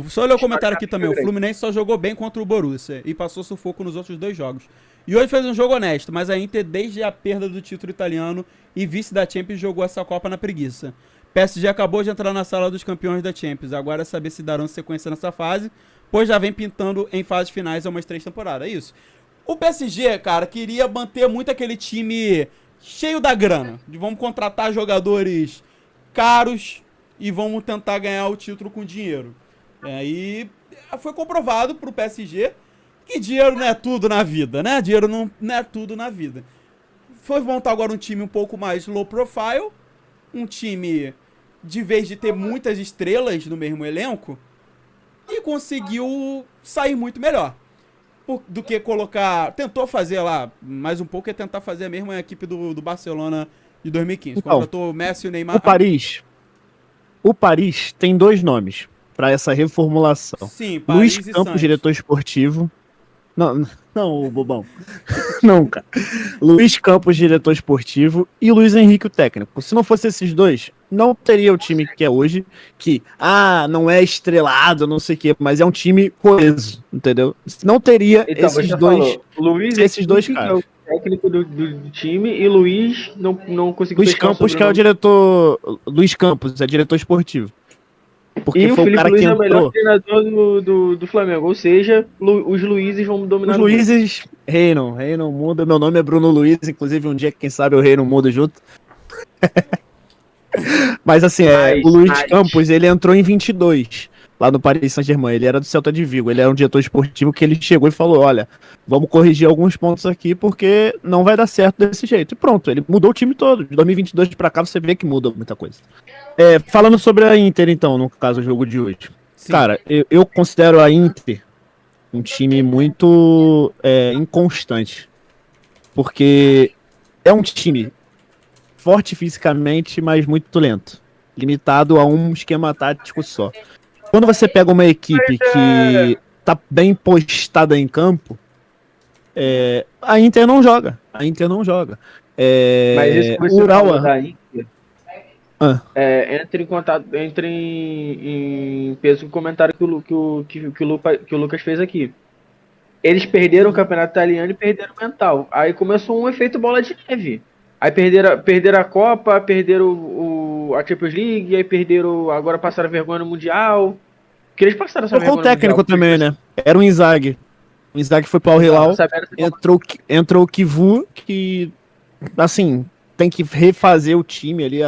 Só olhar o comentário aqui também. O Fluminense só jogou bem contra o Borussia e passou sufoco nos outros dois jogos. E hoje fez um jogo honesto, mas a Inter, desde a perda do título italiano e vice da Champions, jogou essa Copa na preguiça. PSG acabou de entrar na sala dos campeões da Champions. Agora é saber se darão sequência nessa fase, pois já vem pintando em fases finais há umas 3 temporadas. É isso. O PSG, cara, queria manter muito aquele time cheio da grana. Vamos contratar jogadores caros e vamos tentar ganhar o título com dinheiro. E foi comprovado pro PSG que dinheiro não é tudo na vida, né? Dinheiro não é tudo na vida. Foi montar agora um time um pouco mais low profile, um time de vez de ter muitas estrelas no mesmo elenco, e conseguiu sair muito melhor do que colocar. Tentou fazer lá mais um pouco, é tentar fazer a mesma equipe do Barcelona de 2015. Então, contratou o Messi e o Neymar. O Paris tem 2 nomes para essa reformulação. Sim, Paris Luiz e Campos, Santos. diretor esportivo. Não, bobão. Não, cara. Luiz Campos, diretor esportivo, e Luiz Henrique, o técnico. Se não fosse esses dois, não teria o time que é hoje, que, não é estrelado, não sei o quê, mas é um time coeso, entendeu? Não teria Então, esses dois, esses dois Henrique, caras. que é o técnico do time, e Luiz não conseguiu Luiz fechar Campos, que é o diretor. Luiz Campos, é diretor esportivo. Porque E o foi o Felipe cara Luiz que é o melhor entrou. treinador do Flamengo. Ou seja, os Luizes vão dominar Os o mundo. Luizes reinam muda. Meu nome é Bruno Luiz, inclusive um dia, quem sabe, eu reino mudo junto. Mas assim, o Luiz Campos, ele entrou em 22, lá no Paris Saint-Germain. Ele era do Celta de Vigo, ele era um diretor esportivo que ele chegou e falou, olha, vamos corrigir alguns pontos aqui porque não vai dar certo desse jeito. E pronto, ele mudou o time todo. De 2022 pra cá você vê que muda muita coisa. Falando sobre a Inter, então, no caso do jogo de hoje. Sim. Cara, eu considero a Inter um time muito inconstante. Porque é um time forte fisicamente, mas muito lento. Limitado a um esquema tático só. Quando você pega uma equipe que tá bem postada em campo, a Inter não joga. Mas isso que você falou da Inter entra em peso com o comentário que o Lucas fez aqui. Eles perderam o campeonato italiano e perderam o mental. Aí começou um efeito bola de neve. Aí perderam a Copa, perderam a Champions League, aí agora passaram a vergonha no Mundial. Porque eles passaram essa vergonha no Mundial. O técnico também, né? Era o Inzaghi. O Inzaghi foi para o Hilal, entrou o Kivu, que, assim, tem que refazer o time ali.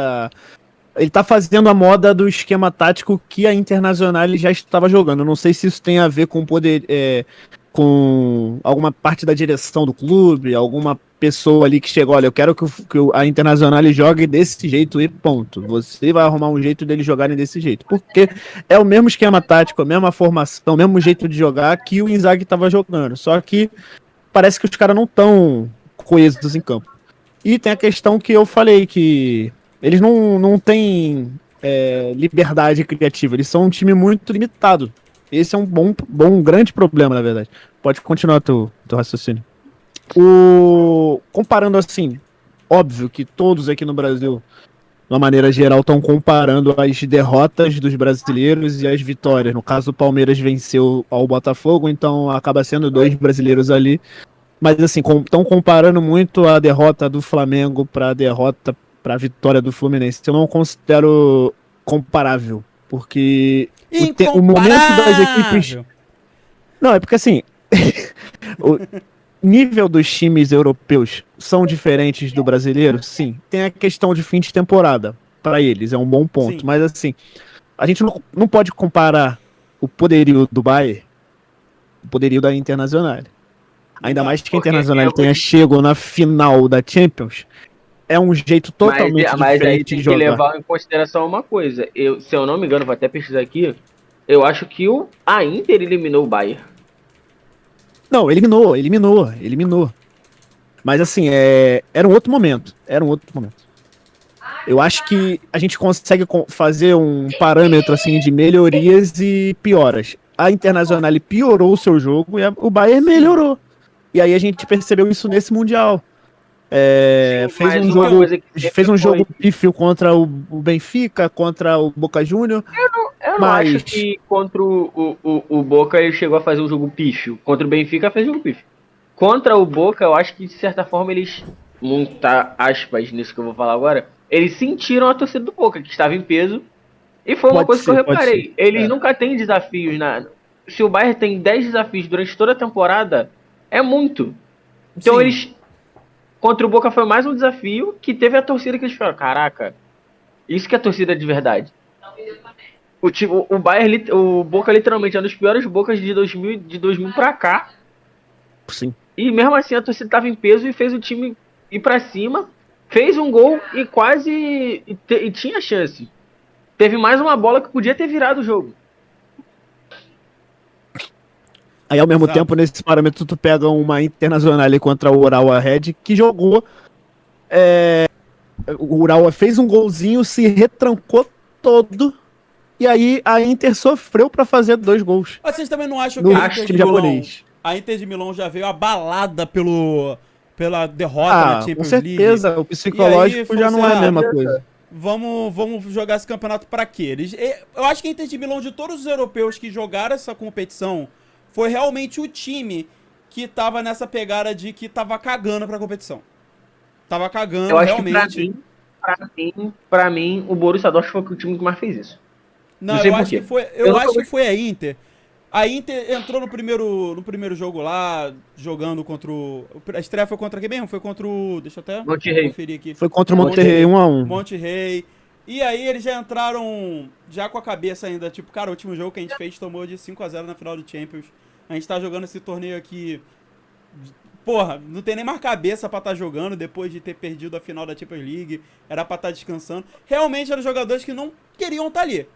Ele tá fazendo a moda do esquema tático que a Internacional já estava jogando. Eu não sei se isso tem a ver com o poder... com alguma parte da direção do clube, alguma pessoa ali que chegou, olha, eu quero que a Internacional jogue desse jeito e ponto. Você vai arrumar um jeito deles jogarem desse jeito. Porque é o mesmo esquema tático, a mesma formação, o mesmo jeito de jogar que o Inzaghi estava jogando. Só que parece que os caras não estão coesos em campo. E tem a questão que eu falei, que eles não têm liberdade criativa. Eles são um time muito limitado. Esse é um grande problema, na verdade. Pode continuar teu raciocínio. Comparando assim, óbvio que todos aqui no Brasil, de uma maneira geral, estão comparando as derrotas dos brasileiros e as vitórias. No caso, o Palmeiras venceu ao Botafogo, então acaba sendo 2 brasileiros ali. Mas assim, estão comparando muito a derrota do Flamengo para a vitória do Fluminense. Eu não considero comparável, porque o momento das equipes... Não, é porque assim, o nível dos times europeus são diferentes do brasileiro? Sim. Tem a questão de fim de temporada, para eles, é um bom ponto. Sim. Mas assim, a gente não pode comparar o poderio do Bayern com o poderio da Internacional. Ainda mais que a Internacional tenha chegado na final da Champions, é um jeito totalmente diferente de jogar. Mas aí tem que levar em consideração uma coisa. Se eu não me engano, vou até pesquisar aqui, eu acho que a Inter eliminou o Bayern. Não, eliminou. Mas assim, era um outro momento. Eu acho que a gente consegue fazer um parâmetro assim de melhorias e pioras. A Internacional piorou o seu jogo e o Bayern melhorou. E aí a gente percebeu isso nesse Mundial. Fez um jogo pífio contra o Benfica, contra o Boca Juniors. Eu não acho que contra o Boca ele chegou a fazer um jogo pífio. Contra o Benfica fez jogo pífio. Contra o Boca, eu acho que de certa forma eles, muita aspas nisso que eu vou falar agora, eles sentiram a torcida do Boca, que estava em peso. E foi uma coisa que eu reparei. Eles nunca têm desafios. Se o Bayern tem 10 desafios durante toda a temporada, é muito. Então eles... Contra o Boca foi mais um desafio que teve a torcida que eles falaram, caraca, isso que é a torcida de verdade. O Bayern, o Boca literalmente é um dos piores Bocas de 2000 pra cá. Sim. E mesmo assim a torcida tava em peso e fez o time ir pra cima, fez um gol e quase e tinha chance. Teve mais uma bola que podia ter virado o jogo. Aí ao mesmo tempo, nesse parâmetro, tu pega uma Internacional ali contra o Urawa Red, que jogou. O Urawa fez um golzinho, se retrancou todo. E aí a Inter sofreu pra fazer 2 gols. Mas vocês também não acham que a Inter de Milão já veio abalada pela derrota na Champions League? Com certeza, o psicológico já não é a mesma coisa. Vamos jogar esse campeonato pra quê? Eu acho que a Inter de Milão, de todos os europeus que jogaram essa competição, foi realmente o time que tava nessa pegada de que tava cagando pra competição. Tava cagando, eu acho realmente. Que pra mim, o Borussia Dortmund foi o time que mais fez isso. Não, eu acho que foi a Inter. A Inter entrou no primeiro jogo lá, jogando contra o... A estreia foi contra quem mesmo? Foi contra o... Deixa eu até conferir aqui. Foi contra o Monterrey 1-1. Monterrey. E aí eles já entraram já com a cabeça ainda, tipo, cara, o último jogo que a gente fez tomou de 5-0 na final do Champions. A gente tá jogando esse torneio aqui... Porra, não tem nem mais cabeça pra estar jogando depois de ter perdido a final da Champions League. Era pra estar descansando. Realmente eram jogadores que não queriam estar ali.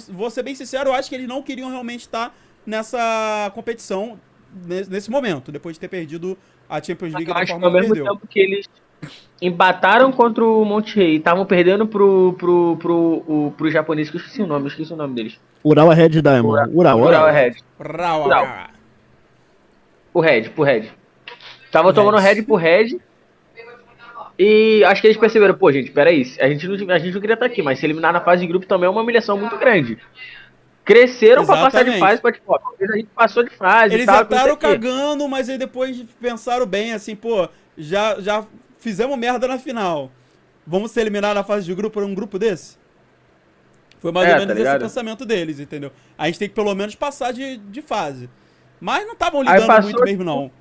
Vou ser bem sincero, eu acho que eles não queriam realmente estar nessa competição nesse momento, depois de ter perdido a Champions League da forma que perdeu. Ao mesmo tempo que eles empataram contra o Monterrey, estavam perdendo pro japonês, que eu esqueci o nome deles. Urawa Red Diamond. Urawa Red. Pro Red. Tava tomando Red pro Red. E acho que eles perceberam, pô, gente, peraí, a gente não queria estar aqui, mas se eliminar na fase de grupo também é uma humilhação muito grande. Cresceram pra passar de fase, pra tipo, a gente passou de fase. Eles entraram cagando, mas aí depois pensaram bem, assim, pô, já fizemos merda na final. Vamos ser eliminados na fase de grupo por um grupo desse? Foi mais ou menos esse pensamento deles, entendeu? A gente tem que pelo menos passar de fase. Mas não estavam ligando muito mesmo, não.